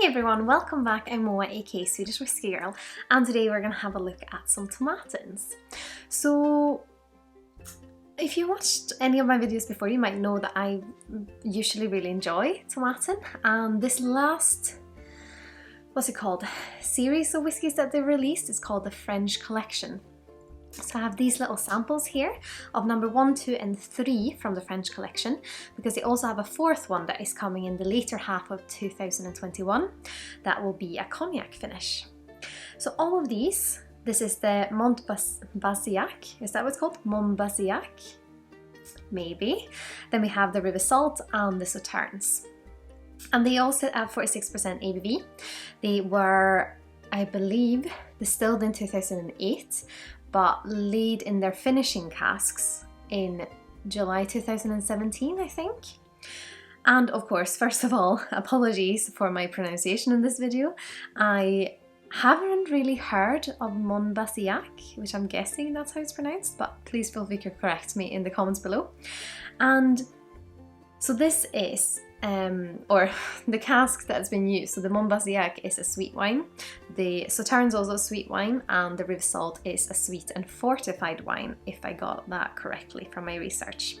Hi everyone, welcome back. I'm Moa, aka Swedish Whiskey Girl, and today we're going to have a look at some tomatins. So, if you watched any of my videos before, you might know that I usually really enjoy tomatin, and this last, series of whiskies that they released is called the French Collection. So I have these little samples here of number 1, 2 and 3 from the French Collection, because they also have a fourth one that is coming in the later half of 2021 that will be a cognac finish. So all of these, this is the Monbasiac, is that what it's called? Mumbasiac? Maybe. Then we have the Rivesaltes and the Sauternes. And they all sit at 46% ABV. They were, I believe, distilled in 2008, but laid in their finishing casks in July 2017, I think. And of course, first of all, apologies for my pronunciation in this video. I haven't really heard of Monbasiac, which I'm guessing that's how it's pronounced, but please feel free to correct me in the comments below. And so this is or the cask that's been used. So the Monbasiac is a sweet wine, the Sauternes is also a sweet wine, and the Rivesaltes is a sweet and fortified wine, if I got that correctly from my research.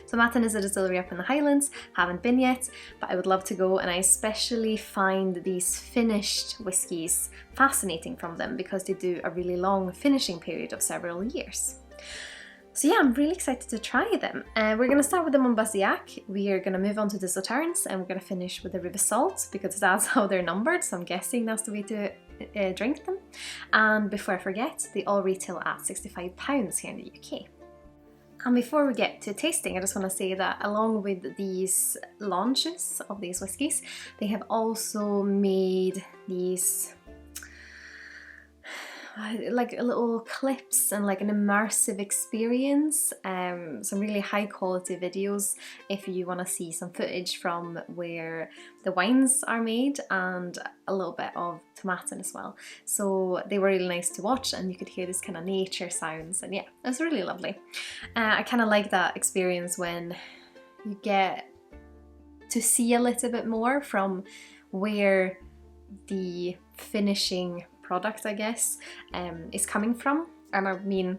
Tomatin is a distillery up in the Highlands, haven't been yet, but I would love to go, and I especially find these finished whiskies fascinating from them because they do a really long finishing period of several years. So yeah, I'm really excited to try them. We're going to start with the Monbasiac, we are going to move on to the Sauternes, and we're going to finish with the Rivesaltes because that's how they're numbered, so I'm guessing that's the way to drink them. And before I forget, they all retail at £65 here in the UK. And before we get to tasting, I just want to say that along with these launches of these whiskies, they have also made these like little clips and like an immersive experience, some really high quality videos if you want to see some footage from where the wines are made and a little bit of tomatin as well. So they were really nice to watch, and you could hear this kind of nature sounds, and yeah, it was really lovely. I kind of like that experience when you get to see a little bit more from where the finishing product, I guess, is coming from. And I mean,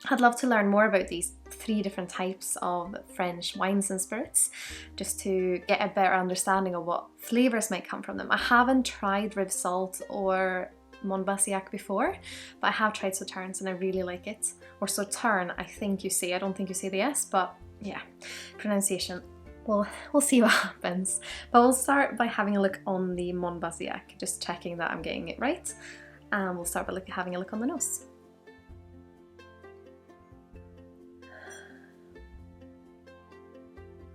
I'd love to learn more about these 3 different types of French wines and spirits, just to get a better understanding of what flavours might come from them. I haven't tried Rivesaltes or Monbasiac before, but I have tried Sauternes and I really like it. Or Sauterne, I think you say. I don't think you say the S, but yeah, pronunciation. Well, we'll see what happens. But we'll start by having a look on the Monbasiac, just checking that I'm getting it right. And we'll start by having a look on the nose.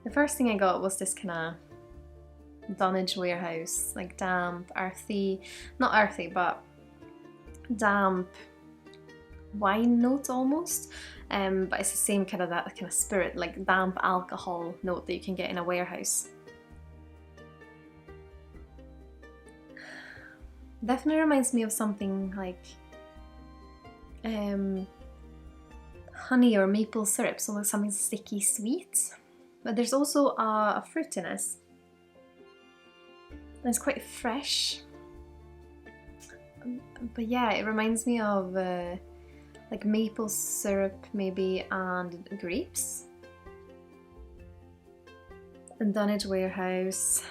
The first thing I got was this kind of Dunnage warehouse, like damp, earthy, not earthy, but damp wine note almost. But it's the same kind of that kind of spirit, like damp alcohol note that you can get in a warehouse. Definitely reminds me of something like honey or maple syrup, so like something sticky sweet. But there's also a fruitiness. And it's quite fresh. But yeah, it reminds me of like maple syrup maybe and grapes. And Dunnage warehouse.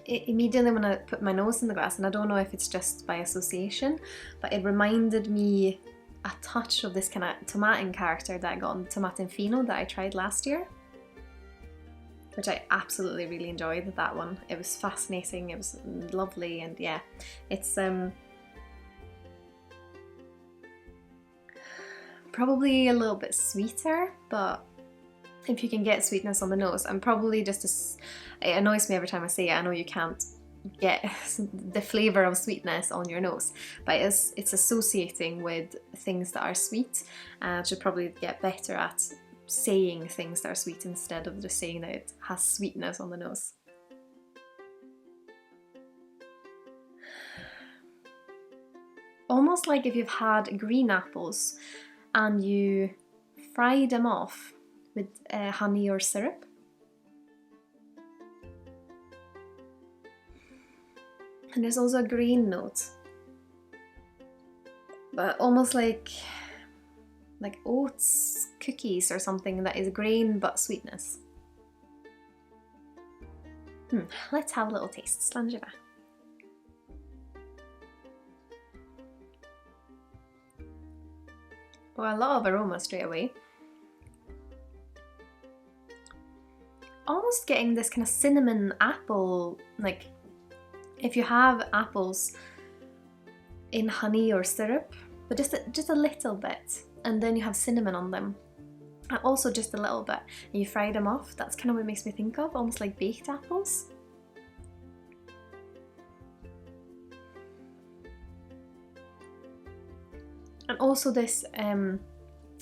Immediately when I put my nose in the glass, and I don't know if it's just by association, but it reminded me a touch of this kind of Tomatin character that I got on Tomatin Fino that I tried last year, which I absolutely really enjoyed, that one. It was fascinating, it was lovely, and yeah, it's probably a little bit sweeter, but if you can get sweetness on the nose, I'm probably just it annoys me every time I say it. I know you can't get the flavour of sweetness on your nose, but it's associating with things that are sweet, and I should probably get better at saying things that are sweet instead of just saying that it has sweetness on the nose. Almost like if you've had green apples and you fry them off with honey or syrup. And there's also a grain note, but almost like oats cookies or something that is grain but sweetness. Let's have a little taste. Sláinte. Well, a lot of aroma straight away. Almost getting this kind of cinnamon apple, like if you have apples in honey or syrup, but just a little bit, and then you have cinnamon on them, and also just a little bit, and you fry them off. That's kind of what it makes me think of, almost like baked apples. And also this,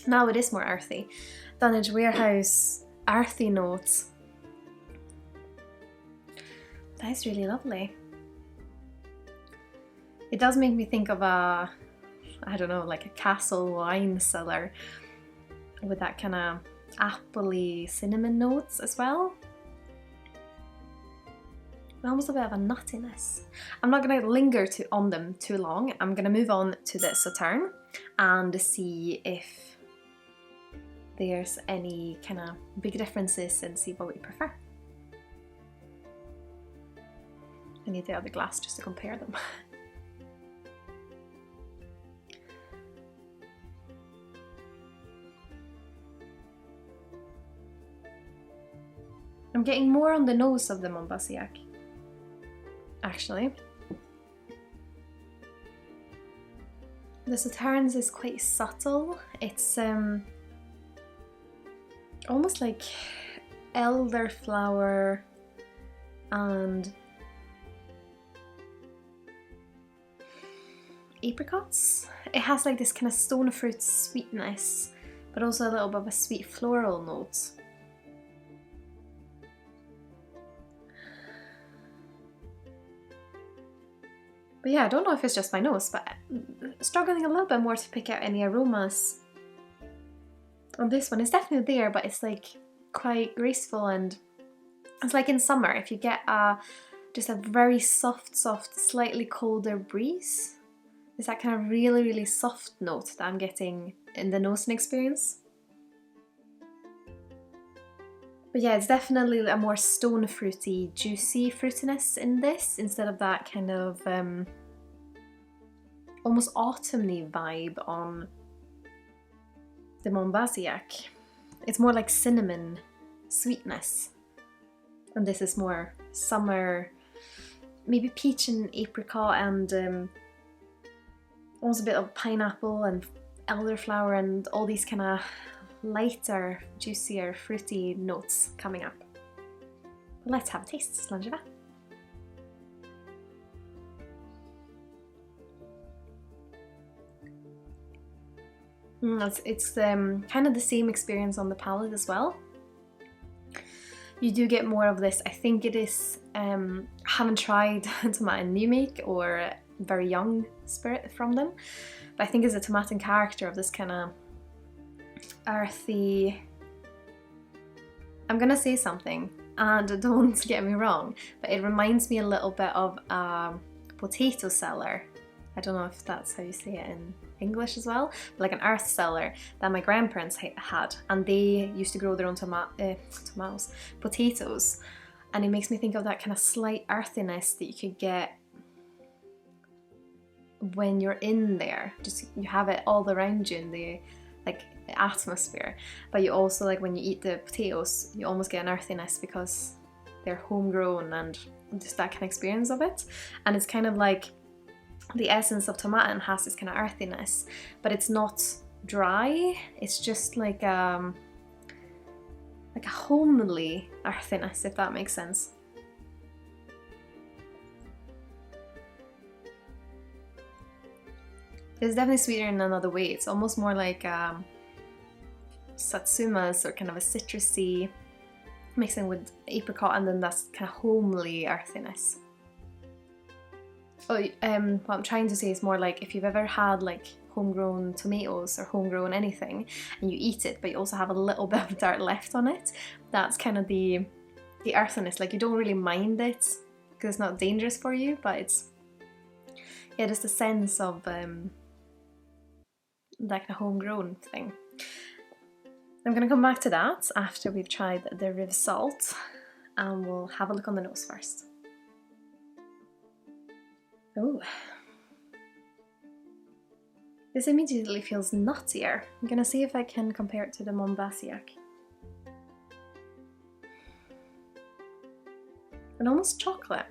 now it is more earthy. Dunnage Warehouse earthy notes. That is really lovely. It does make me think of I don't know, like a castle wine cellar with that kind of appley cinnamon notes as well. And almost a bit of a nuttiness. I'm not going to linger on them too long. I'm going to move on to the Sauternes and see if there's any kind of big differences and see what we prefer. I need the other glass just to compare them. I'm getting more on the nose of the Monbasiac, actually. The Sauternes is quite subtle. It's almost like elderflower and apricots. It has like this kind of stone fruit sweetness, but also a little bit of a sweet floral note. But yeah, I don't know if it's just my nose, but struggling a little bit more to pick out any aromas on this one. It's definitely there, but it's like quite graceful, and it's like in summer if you get just a very soft, slightly colder breeze. It's that kind of really, really soft note that I'm getting in the nosing experience. But yeah, it's definitely a more stone fruity, juicy fruitiness in this, instead of that kind of almost autumny vibe on the Mumbasiac. It's more like cinnamon sweetness, and this is more summer, maybe peach and apricot, and almost a bit of pineapple and elderflower and all these kind of lighter, juicier, fruity notes coming up. But let's have a taste. Sláinte. It's kind of the same experience on the palate as well. You do get more of this. I think it is, haven't tried Tomatin new make or very young spirit from them, but I think it's a Tomatin character of this kind of earthy. I'm gonna say something, and don't get me wrong, but it reminds me a little bit of a potato cellar. I don't know if that's how you say it in English as well, but like an earth cellar that my grandparents had, and they used to grow their own potatoes, and it makes me think of that kind of slight earthiness that you could get when you're in there. Just you have it all around you in the atmosphere, but you also, like when you eat the potatoes, you almost get an earthiness because they're homegrown, and just that kind of experience of it. And it's kind of like the essence of Tomatin has this kind of earthiness, but it's not dry. It's just like a homely earthiness, if that makes sense. It's definitely sweeter in another way. It's almost more like satsumas, or kind of a citrusy mixing with apricot, and then that's kind of homely earthiness. What I'm trying to say is more like if you've ever had like homegrown tomatoes or homegrown anything, and you eat it but you also have a little bit of dirt left on it, that's kind of the earthiness. Like you don't really mind it because it's not dangerous for you, but Yeah, just a sense of that kind of homegrown thing. I'm going to come back to that after we've tried the Rivesaltes, and we'll have a look on the nose first. Oh, this immediately feels nuttier. I'm going to see if I can compare it to the Mumbasiac. And almost chocolate.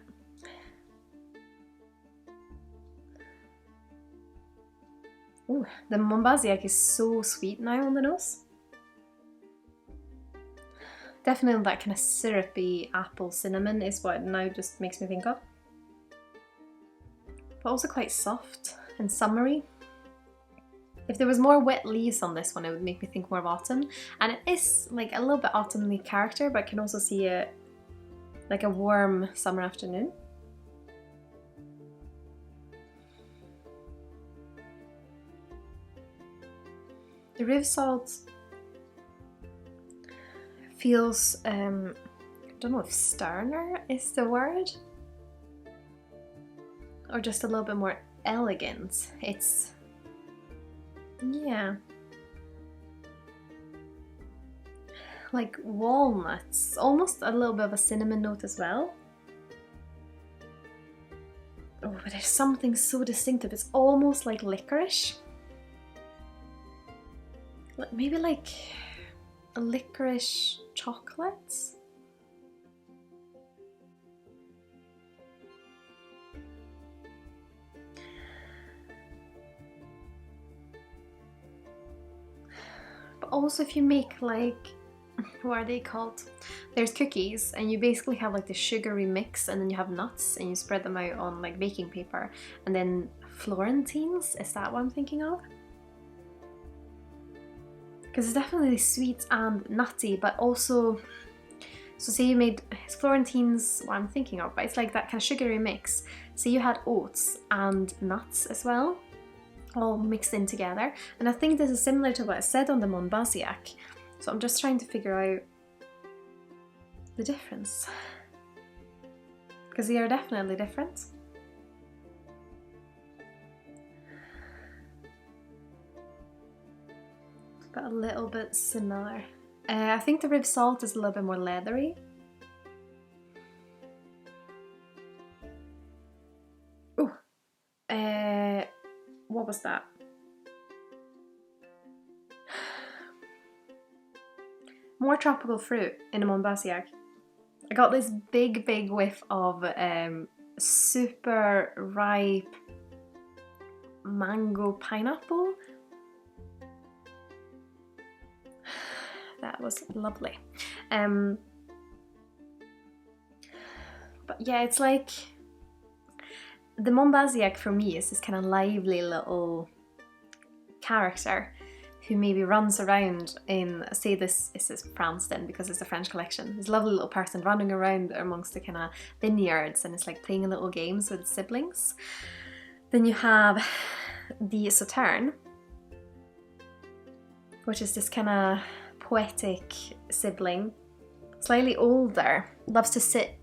Ooh, the Monbasiac is so sweet now on the nose. Definitely that kind of syrupy apple cinnamon is what it now just makes me think of. But also quite soft and summery. If there was more wet leaves on this one, it would make me think more of autumn. And it is like a little bit autumnly character, but I can also see it like a warm summer afternoon. The Rivesaltes feels, I don't know if sterner is the word, or just a little bit more elegant. It's, yeah, like walnuts, almost a little bit of a cinnamon note as well. Oh, but there's something so distinctive. It's almost like licorice. Maybe like a licorice chocolate? But also if you make like, what are they called? There's cookies and you basically have like the sugary mix and then you have nuts and you spread them out on like baking paper, and then Florentines, is that what I'm thinking of? Because it's definitely sweet and nutty, but also, so say you made Florentines, what I'm thinking of, but it's like that kind of sugary mix. So you had oats and nuts as well, all mixed in together. And I think this is similar to what I said on the Monbasiac. So I'm just trying to figure out the difference. Because they are definitely different. But a little bit similar. I think the Rivesaltes is a little bit more leathery. Ooh, what was that? More tropical fruit in a Mumbasiac. I got this big whiff of super ripe mango pineapple. That was lovely. But yeah, it's like the Monbasiac for me is this kind of lively little character who maybe runs around in, say this is France then because it's a French collection, this lovely little person running around amongst the kind of vineyards and it's like playing little games with siblings. Then you have the Sauternes, which is this kind of poetic sibling, slightly older, loves to sit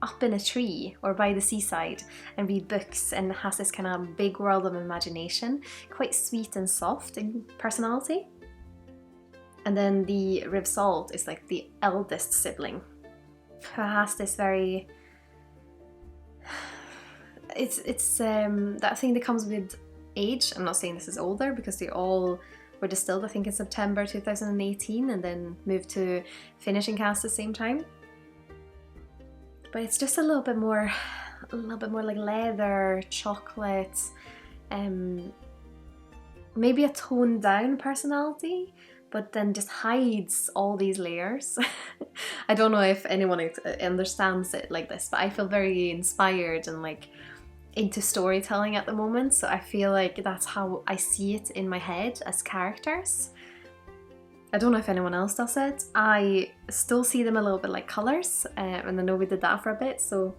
up in a tree or by the seaside and read books and has this kind of big world of imagination, quite sweet and soft in personality. And then the Rivesaltes is like the eldest sibling, who has this very, it's that thing that comes with age. I'm not saying this is older because they all were distilled, I think in September 2018, and then moved to finishing cast at the same time. But it's just a little bit more like leather, chocolate, maybe a toned down personality, but then just hides all these layers. I don't know if anyone understands it like this, but I feel very inspired and like into storytelling at the moment, so I feel like that's how I see it in my head as characters. I don't know if anyone else does it. I still see them a little bit like colours, and I know we did that for a bit, so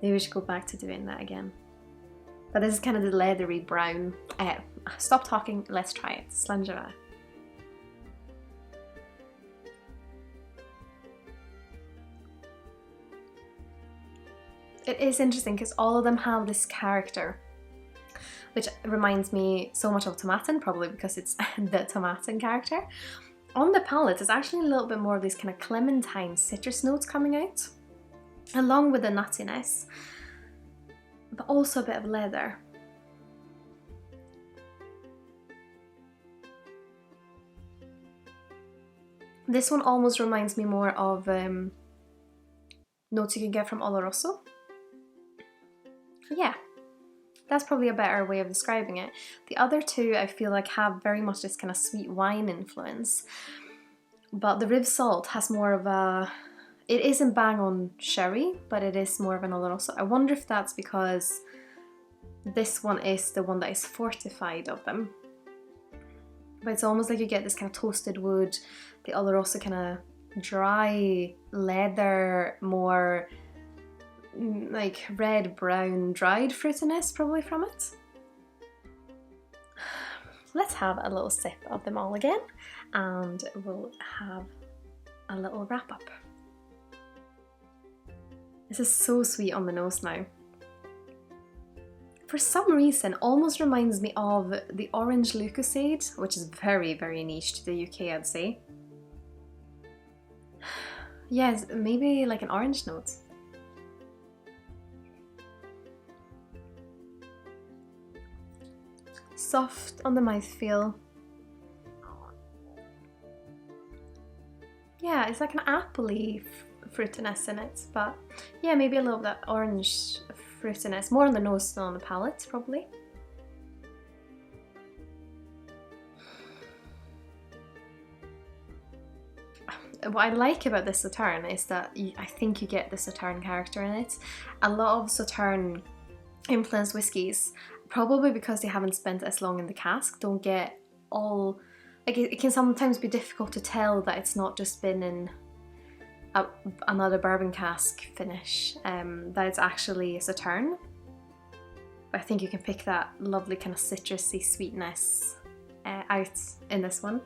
maybe we should go back to doing that again. But this is kind of the leathery brown. Stop talking, let's try it. Slinger. It is interesting because all of them have this character which reminds me so much of Tomatin, probably because it's the Tomatin character. On the palate, there's actually a little bit more of these kind of clementine citrus notes coming out, along with the nuttiness, but also a bit of leather. This one almost reminds me more of notes you can get from Oloroso. Yeah, that's probably a better way of describing it. The other two I feel like have very much this kind of sweet wine influence, but the Rivesaltes has more of a, it isn't bang on sherry, but it is more of an Oloroso. I wonder if that's because this one is the one that is fortified of them. But it's almost like you get this kind of toasted wood, the Oloroso kind of dry leather, more like red brown dried fruitiness probably from it. Let's have a little sip of them all again and we'll have a little wrap up. This is so sweet on the nose now. For some reason, almost reminds me of the orange Lucozade, which is very, very niche to the UK, I'd say. Yes, maybe like an orange note. Soft on the mouthfeel. Yeah, it's like an appley fruitiness in it, but yeah, maybe a little bit of that orange fruitiness, more on the nose than on the palate, probably. What I like about this Sauterne is that I think you get the Sauterne character in it. A lot of Sauterne influenced whiskies, probably because they haven't spent as long in the cask, don't get all, like it can sometimes be difficult to tell that it's not just been in another bourbon cask finish, that it's actually a Sauterne. But I think you can pick that lovely kind of citrusy sweetness out in this one.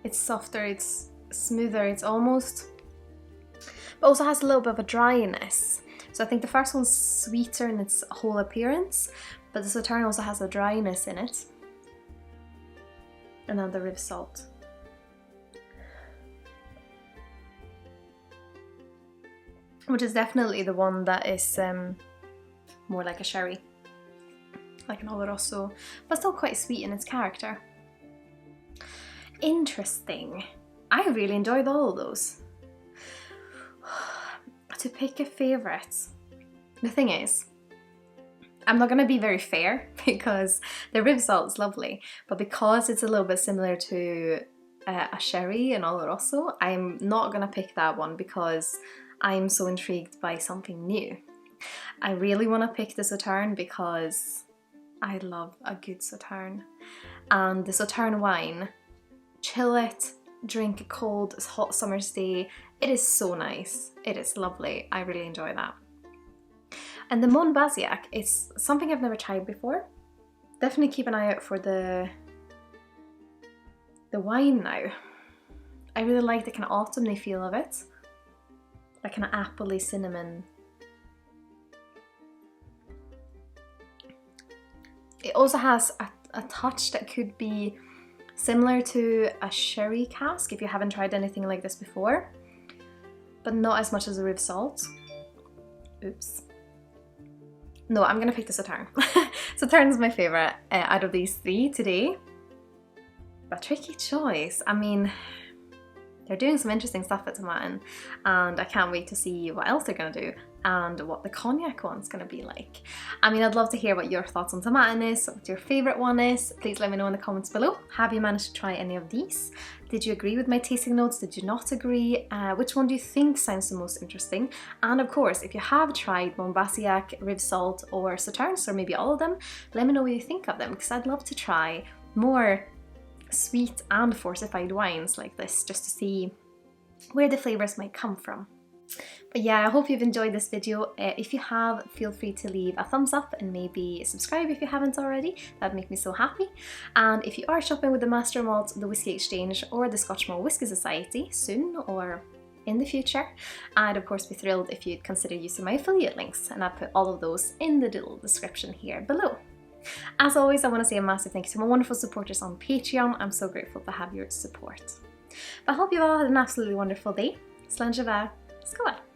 It's softer, it's smoother, it's almost, but also has a little bit of a dryness. So I think the first one's sweeter in its whole appearance, but the Sauterne also has a dryness in it. And then the Rivesaltes. Which is definitely the one that is more like a sherry, like an Oloroso, but still quite sweet in its character. Interesting. I really enjoyed all of those. To pick a favourite, the thing is, I'm not going to be very fair because the Rivesaltes is lovely, but because it's a little bit similar to a sherry and Oloroso, I'm not going to pick that one because I'm so intrigued by something new. I really want to pick the Sauterne because I love a good Sauterne. And the Sauterne wine, chill it, drink it cold, it's hot summer's day, it is so nice. It is lovely. I really enjoy that. And the Monbasiac is something I've never tried before. Definitely keep an eye out for the wine now. I really like the kind of autumny feel of it. That kind of appley cinnamon. It also has a touch that could be similar to a sherry cask if you haven't tried anything like this before, but not as much as a Rivesaltes. Oops. No, I'm gonna pick the Sauterne. Sauterne is my favourite out of these three today. But tricky choice. I mean, they're doing some interesting stuff at Tomatin, and I can't wait to see what else they're gonna do and what the cognac one's gonna be like. I mean, I'd love to hear what your thoughts on Tomatin is, what your favourite one is. Please let me know in the comments below. Have you managed to try any of these? Did you agree with my tasting notes? Did you not agree? Which one do you think sounds the most interesting? And of course, if you have tried Mumbasiac, Rivesaltes or Sauternes, or maybe all of them, let me know what you think of them, because I'd love to try more sweet and fortified wines like this, just to see where the flavours might come from. But yeah, I hope you've enjoyed this video. If you have, feel free to leave a thumbs up and maybe subscribe if you haven't already. That'd make me so happy. And if you are shopping with the Master Malt, the Whisky Exchange or the Scotch Malt Whisky Society soon, or in the future. I'd of course be thrilled if you'd consider using my affiliate links, and I'll put all of those in the little description here below. As always, I want to say a massive thank you to my wonderful supporters on Patreon. I'm so grateful to have your support. But I hope you all had an absolutely wonderful day. Sláinte Skål!